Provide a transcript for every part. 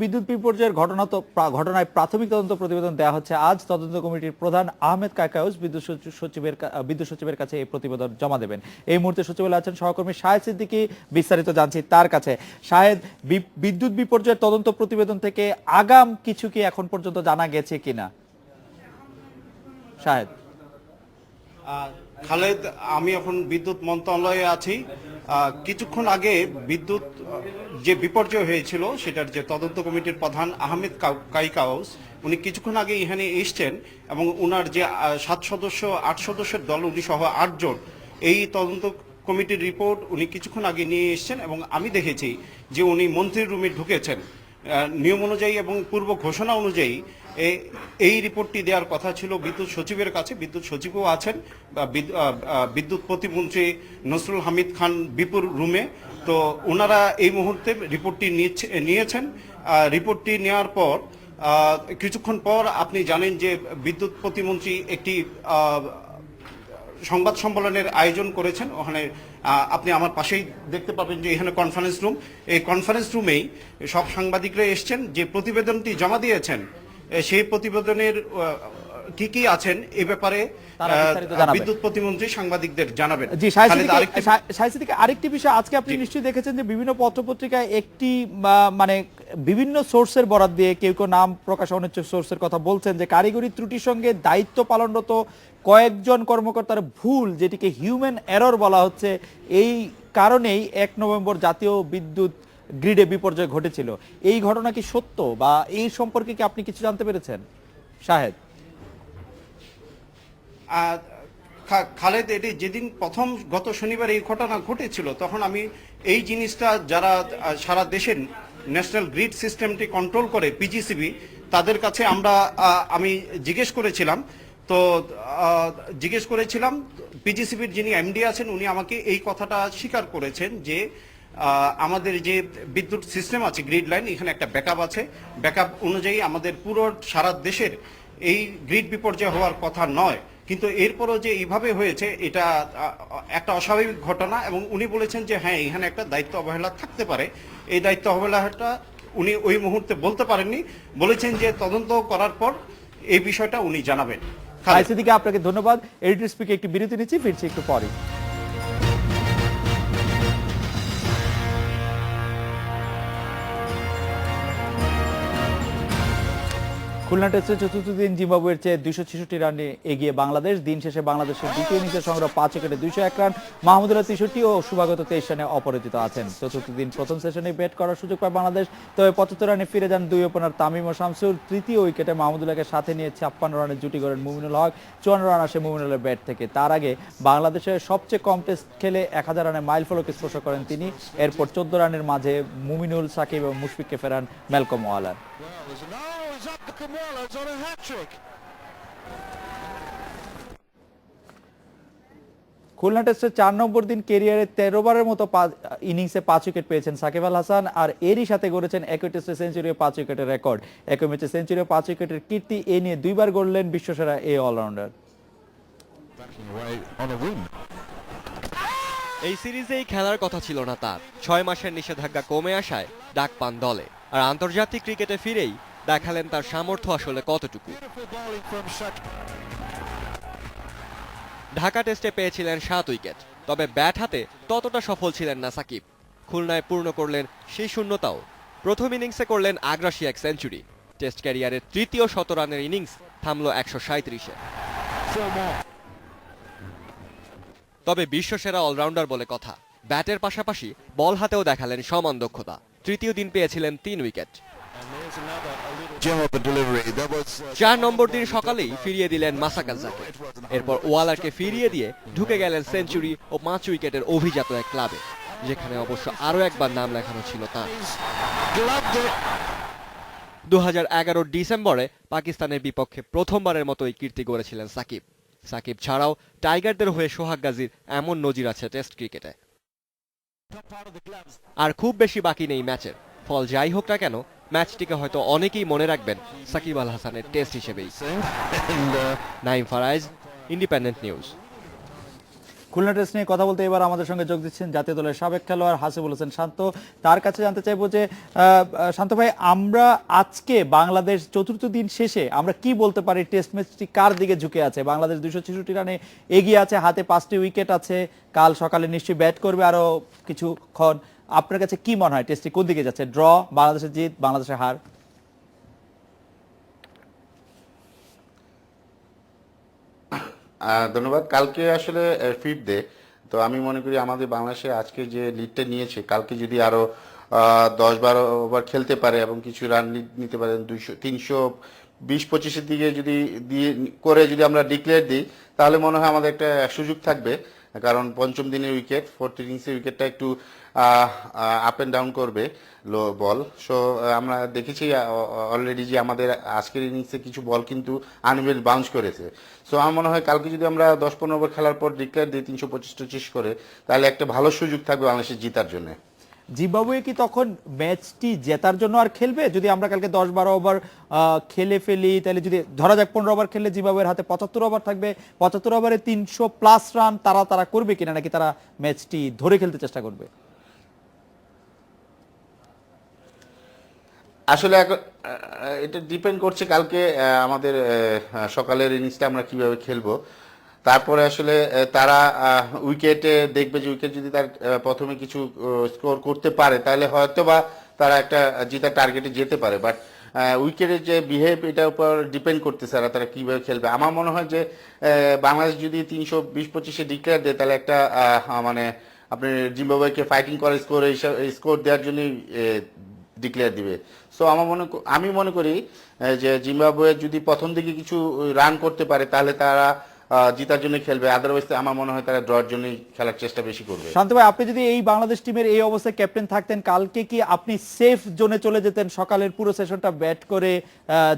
বিদ্যুৎ বিপর্যয়ের ঘটনায় প্রাথমিক তদন্ত প্রতিবেদন দেওয়া হচ্ছে আজ। তদন্ত কমিটির প্রধান আহমেদ কায়কাউস বিদ্যুৎ সচিবের কাছে এই প্রতিবেদন জমা দেবেন। এই মুহূর্তে সচিবালয়ে আছেন সহকর্মী শাহেদ সিদ্দিকী, বিস্তারিত জানছি তার কাছে। শাহেদ, বিদ্যুৎ বিপর্যয়ের তদন্ত প্রতিবেদন থেকে আগাম কিছু কি এখন পর্যন্ত জানা গেছে কিনা? শাহেদ। খালেদ, আমি এখন বিদ্যুৎ মন্ত্রণালয়ে আছি। কিছুক্ষণ আগে বিদ্যুৎ যে বিপর্যয় হয়েছিল সেটার যে তদন্ত কমিটির প্রধান আহমেদ কায়কাউস, উনি কিছুক্ষণ আগে এখানে এসছেন এবং উনার যে 8 সদস্যের দল, উনি সহ 8 জন, এই তদন্ত কমিটির রিপোর্ট উনি কিছুক্ষণ আগে নিয়ে এসছেন এবং আমি দেখেছি যে উনি মন্ত্রীর রুমে ঢুকেছেন। নিয়ম অনুযায়ী এবং পূর্ব ঘোষণা অনুযায়ী এই রিপোর্টটি দেওয়ার কথা ছিল বিদ্যুৎ সচিবের কাছে। বিদ্যুৎ সচিবও আছেন, বিদ্যুৎ প্রতিমন্ত্রী নসরুল হামিদ খান বিপুর রুমে। তো ওনারা এই মুহূর্তে রিপোর্টটি নিয়েছেন। রিপোর্টটি নেওয়ার পর কিছুক্ষণ পর আপনি জানেন যে বিদ্যুৎ প্রতিমন্ত্রী একটি সংবাদ সম্মেলনের আয়োজন করেছেন। ওখানে আপনি আমার পাশেই দেখতে পাবেন যে এখানে কনফারেন্স রুম, এই কনফারেন্স রুমেই সব সাংবাদিকরা এসছেন। যে প্রতিবেদনটি জমা দিয়েছেন সেই প্রতিবেদনের কি কি আছেন এ ব্যাপারে বিদ্যুৎ প্রতিমন্ত্রী সাংবাদিকদের জানাবেন। জি, আরেকটি বিষয়, আজকে আপনি নিশ্চয়ই দেখেছেন যে বিভিন্ন পত্রপত্রিকায় একটি মানে বিভিন্ন সোর্সের বরাত দিয়ে কেউ কেউ নাম প্রকাশ অনিচ্ছ সোর্সের কথা বলছেন যে কারিগরি ত্রুটির সঙ্গে দায়িত্ব পালনরত কয়েকজন কর্মকর্তার ভুল, যেটিকে হিউম্যান এরর বলা হচ্ছে, এই কারণেই 1 নভেম্বর জাতীয় বিদ্যুৎ গ্রিডে বিপর্যয় ঘটেছিল। এই ঘটনা কি সত্য বা এই সম্পর্কে কি আপনি কিছু জানতে পেরেছেন শাহেদ? খালেদ, এটি যেদিন প্রথম গত শনিবার এই ঘটনা ঘটেছিল তখন আমি এই জিনিসটা যারা সারা দেশের ন্যাশনাল গ্রিড সিস্টেমটি কন্ট্রোল করে পিজিসিবি, তাদের কাছে আমি জিজ্ঞেস করেছিলাম। তো পিজিসিবির যিনি এমডি আছেন উনি আমাকে এই কথাটা স্বীকার করেছেন যে আমাদের যে বিদ্যুৎ সিস্টেম আছে, গ্রিড লাইন, এখানে একটা ব্যাকআপ আছে। ব্যাকআপ অনুযায়ী আমাদের পুরো সারা দেশের এই গ্রিড বিপর্যয় হওয়ার কথা নয়, কিন্তু এরপরও যে এইভাবে হয়েছে এটা একটা অস্বাভাবিক ঘটনা। এবং উনি বলেছেন যে হ্যাঁ, এখানে একটা দায়িত্ব অবহেলা থাকতে পারে। এই দায়িত্ব অবহেলাটা উনি ওই মুহূর্তে বলতে পারেননি, বলেছেন যে তদন্ত করার পর এই বিষয়টা উনি জানাবেন। আপনাকে ধন্যবাদ। এডিটর স্পিকে একটি বিরতি নিচ্ছি, ফিরছি একটু পরে। খুলনা টেস্টের চতুর্থ দিন জিম্বাবুয়ের চেয়ে 266 রানে এগিয়ে বাংলাদেশ। দিন শেষে বাংলাদেশের দ্বিতীয় ইনিংসের সংগ্রহ 5 উইকেটে 201 রান। মাহমুদুল্লাহ 63 ও শুভাগত 23 রানে অপরাজিত আছেন। চতুর্থ দিন প্রথম সেশনে ব্যাট করার সুযোগ পায় বাংলাদেশ, তবে 75 রানে ফিরে যান দুই ওপেনার তামিম ও শামসুর। তৃতীয় উইকেটে মাহমুদুল্লাহকে সাথে নিয়ে 56 রানের জুটি গড়েন মুমিনুল হক। 54 রান আসে মুমিনুলের ব্যাট থেকে। তার আগে বাংলাদেশের সবচেয়ে কম টেস্ট খেলে 1000 রানে মাইল ফলক স্পর্শ করেন তিনি। এরপর 14 রানের মাঝে মুমিনুল, সাকিব এবং মুশফিককে ফেরান ম্যালকম ওয়ালার। খুলনা টেস্টের 4 নম্বর দিন ক্যারিয়ারে 13 বারের মতো ইনিংসে 5 উইকেট পেয়েছেন সাকিব আল হাসান, আর এরই সাথে গড়েছেন একই টেস্টে সেঞ্চুরি ও 5 উইকেটের রেকর্ড। একই ম্যাচে সেঞ্চুরি ও 5 উইকেটের কীর্তি এ নিয়ে 2 বার গড়লেন বিশ্বসেরা এই অলরাউন্ডার। এই সিরিজেই খেলার কথা ছিল না তার। 6 মাসের নিষেধাজ্ঞা কমে আসায় ডাক পান দলে, আর আন্তর্জাতিক ক্রিকেটে ফিরেই দেখালেন তার সামর্থ্য আসলে কতটুকু। ঢাকা টেস্টে পেয়েছিলেন 7 উইকেট, তবে ব্যাট হাতে ততটা সফল ছিলেন না সাকিব। খুলনায় পূর্ণ করলেন সেই শূন্যতাও। প্রথম ইনিংসে করলেন আগ্রাসী এক সেঞ্চুরি। টেস্ট ক্যারিয়ারের তৃতীয় 100 রানের ইনিংস থামল 137-এ। তবে বিশ্বসেরা অলরাউন্ডার বলে কথা, ব্যাটের পাশাপাশি বল হাতেও দেখালেন সমান দক্ষতা। তৃতীয় দিন পেয়েছিলেন 3 উইকেট। 4 নম্বর দিন সকালেই ফিরিয়ে দিলেন মাসাকাজাকে। এরপর ওয়ালারকে ফিরিয়ে দিয়ে ঢুকে গেলেন সেঞ্চুরি ও 5 উইকেটের অভিজাত এক ক্লাবে, যেখানে অবশ্য আরও একবার নাম লেখানো ছিল তাঁর। 2011 ডিসেম্বরে পাকিস্তানের বিপক্ষে প্রথমবারের মতো এই কীর্তি গড়েছিলেন সাকিব। সাকিব ছাড়াও টাইগারদের হয়ে সোহাগ গাজীর এমন নজির আছে টেস্ট ক্রিকেটে। আর খুব বেশি বাকি নেই ম্যাচের। ফল যাই হোক না কেন, ম্যাচটিকে হয়তো অনেকেই মনে রাখবেন সাকিব আল হাসানের টেস্ট হিসেবেই। Naim Faraiz, Independent News. Khulna test নিয়ে কথা বলতে এবার আমাদের সঙ্গে যোগ দিচ্ছেন জাতীয় দলের সাবেক খেলোয়াড় হাসিবুল হোসেন শান্ত। তার কাছে জানতে চাইবো যে শান্ত ভাই, আমরা আজকে বাংলাদেশ চতুর্থ দিন শেষে আমরা কি বলতে পারি, টেস্ট ম্যাচটি কার দিকে ঝুঁকে আছে? বাংলাদেশ 266 রানে এগিয়ে আছে, হাতে 5টি উইকেট আছে, কাল সকালে নিশ্চয়ই ব্যাট করবে আরো কিছুক্ষণ। আপনার কাছে কি মনে হয় টেস্টটি কোন দিকে যাচ্ছে? ড্র, বাংলাদেশের জিত, বাংলাদেশের হার? ধন্যবাদ। কালকে আসলে ফিট ডে, তো আমি মনে করি আমাদের বাংলাদেশে আজকে যে লিডটা নিয়েছে, কালকে যদি আরো 10-12 ওভার খেলতে পারে এবং কিছু রান নিতে পারে, 320-25-এর দিকে যদি যদি আমরা ডিক্লেয়ার দিই, তাহলে মনে হয় আমাদের একটা সুযোগ থাকবে। কারণ পঞ্চম দিনের উইকেট, ফোর্থ ইনিংসের উইকেটটা একটু আপ এন্ড ডাউন করবে লো বল। সো আমরা দেখেছি অলরেডি যে আমাদের আজকের ইনিংসে কিছু বল কিন্তু আনইভেন বাউন্স করেছে। সো আমার মনে হয় কালকে যদি আমরা 10-15 ওভার খেলার পর ডিক্লেয়ার দিই 325-25 করে, তাহলে একটা ভালো সুযোগ থাকবে বাংলাদেশের জিতার জন্য। জিম্বাবুয়ে কি তখন ম্যাচটি জেতার জন্য আর খেলবে? যদি আমরা কালকে 10-12 ওভার খেলে ফেলি, তাহলে যদি ধরা যাক 15 ওভার খেললে জিম্বাবুয়ের হাতে 75 ওভার থাকবে, 75 ওভারে 300+ রান তারা করবে কিনা, নাকি তারা ম্যাচটি ধরে খেলতে চেষ্টা করবে? আসলে এখন এটা ডিপেন্ড করছে কালকে আমাদের সকালের ইনিংসটা আমরা কিভাবে খেলবো। তারপরে আসলে তারা উইকেটে দেখবে যে উইকেট যদি তার প্রথমে কিছু স্কোর করতে পারে, তাহলে হয়তো বা তারা একটা জিতার টার্গেটে যেতে পারে। বাট উইকেটের যে বিহেভ, এটার উপর ডিপেন্ড করতেছে তারা কিভাবে খেলবে। আমার মনে হয় যে বাংলাদেশ যদি 320-25-এ ডিক্লেয়ার দেয়, তাহলে একটা মানে আপনি জিম্বাবুয়েকে ফাইটিং করে স্কোর দেওয়ার জন্যই ডিক্লেয়ার দিবে। সো আমি মনে করি যে জিম্বাবুয়ে যদি প্রথম দিকে কিছু রান করতে পারে, তাহলে তারা জিতার জন্য খেলবে। আদারওয়াইজ আমার মনে হয় তারা ড্রর জন্যই খেলার চেষ্টা বেশি করবে। শান্ত ভাই, আপনি যদি এই বাংলাদেশ টিমের এই অবস্থায় ক্যাপ্টেন থাকতেন, কালকে কি আপনি সেফ জোনে চলে যেতেন সকালের পুরো সেশনটা ব্যাট করে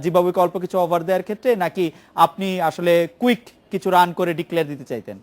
জিম্বাবুয়েকে অল্প কিছু ওভার দেওয়ার ক্ষেত্রে, নাকি আপনি আসলে কুইক কিছু রান করে ডিক্লেয়ার দিতে চাইতেন?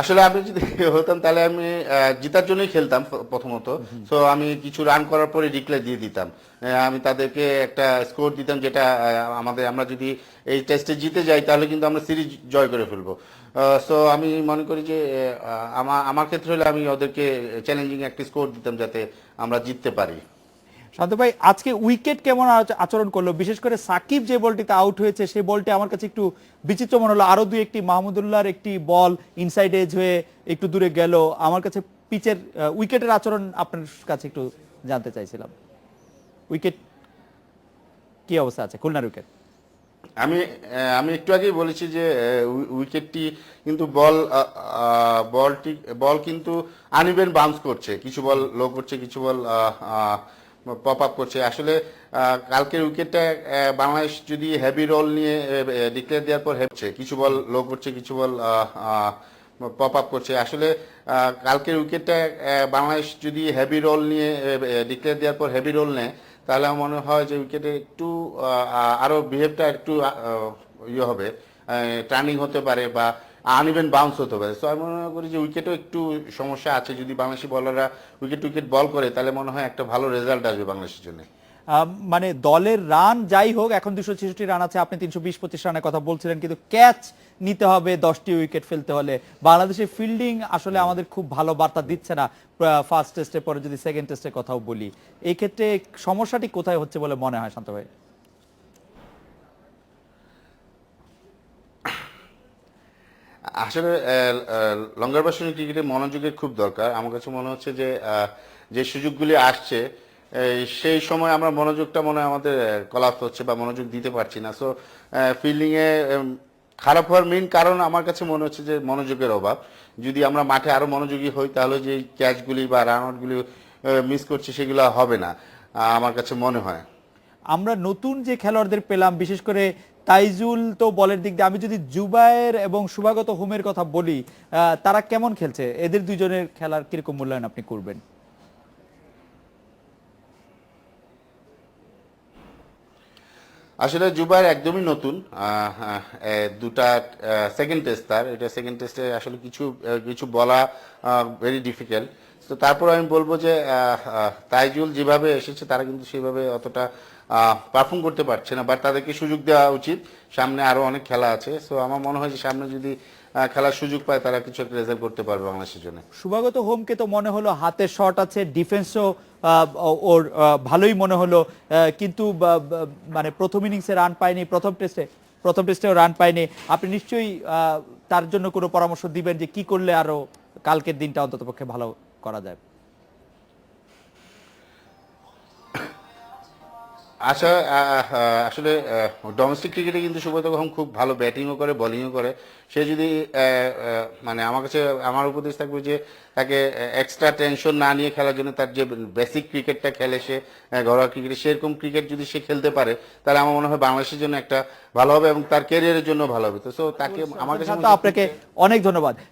আসলে আমি যদি হতাম, তাহলে আমি জিতার জন্যই খেলতাম প্রথমত। সো আমি কিছু রান করার পরে ডিক্লেয়ার দিয়ে দিতাম। আমি তাদেরকে একটা স্কোর দিতাম, যেটা আমরা যদি এই টেস্টে জিতে যাই, তাহলে কিন্তু আমরা সিরিজ জয় করে ফেলবো। সো আমি মনে করি যে আমার ক্ষেত্রে হলে আমি ওদেরকে চ্যালেঞ্জিং একটা স্কোর দিতাম, যাতে আমরা জিততে পারি। শান্ত ভাই, আজকে উইকেট কেমন আচরণ করলো? বিশেষ করে সাকিব যে বলটিতে আউট হয়েছে, সেই বলটি আমার কাছে একটু বিচিত্র মনে হলো। আরো দুই একটি মাহমুদুল্লাহর একটি বল ইনসাইড এজ হয়ে একটু দূরে গেল। আমার কাছে পিচের উইকেটের আচরণ আপনার কাছে একটু জানতে চাইছিলাম। উইকেট কি অবস্থা আছে, খুলনার উইকেট? আমি একটু আগেই বলেছি যে উইকেটটি কিন্তু বল কিন্তু আনইভেন বাউন্স করছে, কিছু বল লো করছে, কিছু বল পপ আপ করছে। আসলে কালকের উইকেটটা বাংলাদেশ যদি হেভি রোল নিয়ে ডিক্লেয়ার দেওয়ার পর হচ্ছে, কিছু বল লো করছে, কিছু বল পপ আপ করছে। আসলে কালকের উইকেটটা বাংলাদেশ যদি হেভি রোল নিয়ে ডিক্লেয়ার দেওয়ার পর হেভি রোল নেয়, তাহলে আমার মনে হয় যে উইকেটে একটু আরো বিহেভটা একটু হবে, টার্নিং হতে পারে বা আনইভেন বাউন্স হতে পারে। সো আমি মনে করি যে উইকেটও একটু সমস্যা আছে। যদি বাংলাদেশি বলাররা উইকেট বল করে, তাহলে মনে হয় একটা ভালো রেজাল্ট আসবে বাংলাদেশের জন্য। মানে দলের রান যাই হোক, এখন 266 রান আছে, আপনি 320-25 রানের কথা বলছিলেন, কিন্তু ক্যাচ নিতে হবে 10টি উইকেট ফেলতে হলে। বাংলাদেশের ফিল্ডিং আসলে আমাদের খুব ভালো বার্তা দিচ্ছে না। ফার্স্ট টেস্টের পরে যদি সেকেন্ড টেস্টের কথাও বলি, এই ক্ষেত্রে সমস্যাটি কোথায় হচ্ছে বলে মনে হয় শান্ত ভাই? আসলে লঙ্গার ভার্সন ক্রিকেটে মনোযোগের খুব দরকার। আমার কাছে মনে হচ্ছে যে যে সুযোগগুলি আসছে, সেই সময় আমরা মনোযোগটা মনে হয় আমাদের কলাপস হচ্ছে বা মনোযোগ দিতে পারছি না। সো ফিল্ডিং এ খারাপ হওয়ার মেইন কারণ আমার কাছে মনে হচ্ছে যে মনোযোগের অভাব। যদি আমরা মাঠে আরো মনোযোগী হই, তাহলে যে ক্যাচগুলি বা রান আউটগুলি মিস করছি, সেগুলো হবে না আমার কাছে মনে হয়। আমরা নতুন যে খেলোয়াড়দের পেলাম, বিশেষ করে তাইজুল তো বলের দিক দিয়ে, আমি যদি জুবায়ের এবং শুভাগত হোমের কথা বলি, তারা কেমন খেলছে? এদের দুজনের খেলার কিরকম মূল্যায়ন আপনি করবেন? আসলে জুবায়ের একদমই নতুন, দুটা সেকেন্ড টেস্ট তার। এটা সেকেন্ড টেস্টে আসলে কিছু বলা ভেরি ডিফিকাল্ট। তো তারপর আমি বলবো যে তাইজুল যেভাবে এসেছে, তারা কিন্তু সেভাবে অতটা পারফর্ম করতে পারছে না, বাট তাদেরকে সুযোগ দেওয়া উচিত। সামনে আরো অনেক খেলা আছে, সো আমার মনে হয় যে সামনে যদি খেলার সুযোগ পায় তারা কিছু একটা রেজাল্ট করতে পারবে বাংলাদেশের জন্য। শুভাগত হোমকে তো মনে হলো হাতের শট আছে, ডিফেন্সও ওর ভালোই মনে হলো, কিন্তু মানে প্রথম ইনিংসে রান পায়নি, প্রথম টেস্টেও রান পায়নি। আপনি নিশ্চয়ই তার জন্য কোনো পরামর্শ দিবেন যে কি করলে আরো কালকের দিনটা অন্ততপক্ষে ভালো করা যায়। আচ্ছা, আসলে ডোমেস্টিক ক্রিকেটে কিন্তু সুব্রত হোম খুব ভালো ব্যাটিংও করে, বোলিংও করে। সে যদি মানে আমার কাছে আমার উপদেশ থাকবে যে তাকে এক্সট্রা টেনশন না নিয়ে খেলার জন্য, তার যে বেসিক ক্রিকেটটা খেলে সে ঘরোয়া ক্রিকেটে, সেরকম ক্রিকেট যদি সে খেলতে পারে তাহলে আমার মনে হয় বাংলাদেশের জন্য একটা ভালো হবে এবং তার ক্যারিয়ারের জন্য ভালো হবে। তো সো তাকে আমার কাছে আপনাকে অনেক ধন্যবাদ।